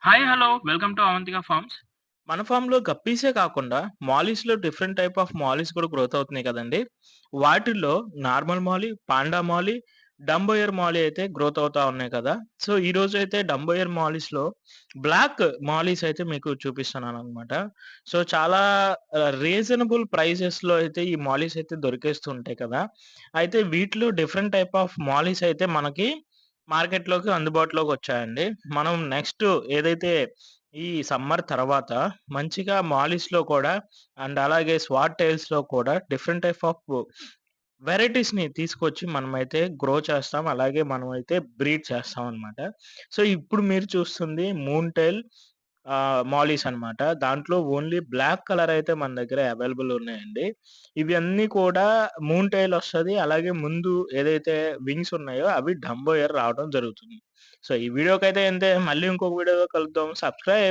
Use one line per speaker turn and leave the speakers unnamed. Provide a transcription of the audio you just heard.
Hi! Hello! Welcome to Avantika farms.
మన ఫామ్‌లో గప్పీసే కాకుండా మాలీస్‌లో డిఫరెంట్ టైప్ ఆఫ్ మాలీస్ కూడా గ్రోత్ అవుతున్నాయి కదండీ! వాటిల్లో నార్మల్ మాలీ, పాండా మాలీ, డంబోయర్ మాలీ అయితే గ్రోత్ అవుతా ఉన్నాయి కదా! సో, ఈరోజైతే డంబోయర్ మాలీస్‌లో బ్లాక్ మాలీస్ అయితే మీకు చూపిస్తున్నాననమాట. సో, చాలా రీజనబుల్ ప్రైజెస్‌లో అయితే ఈ మాలీస్ అయితే దొరికేస్తూ ఉంటాయి కదా! అయితే వీటిలో డిఫరెంట్ టైప్ ఆఫ్ మాలీస్ అయితే మనకి మార్కెట్‌లోకి అందుబాటులోకొచ్చాయండి. మనం నెక్స్ట్ ఏదైతే ఈ సమ్మర్ తర్వాత మంచిగా మాలిస్‌లో కూడా అండ్ అలాగే స్వాట్ టైల్స్‌లో కూడా డిఫరెంట్ టైప్ ఆఫ్ వెరైటీస్‌ని తీసుకొచ్చి మనమైతే గ్రో చేస్తాం. అలాగే మనమైతే బ్రీడ్ చేస్తామనమాట. సో, ఇప్పుడు మీరు చూస్తుంది మూన్ టైల్ మాలీస్ అనమాట. దాంట్లో ఓన్లీ బ్లాక్ కలర్ అయితే మన దగ్గర అవైలబుల్ ఉన్నాయండి. ఇవన్నీ కూడా మూన్ టైల్ ఒస్తది. అలాగే ముందు ఏదైతే వింగ్స్ ఉన్నాయో అవి డంబోయర్ రావడం జరుగుతుంది. సో, ఈ వీడియోకైతే ఇంతే. మళ్ళీ ఇంకొక వీడియోలో కలుద్దాం. సబ్స్క్రైబ్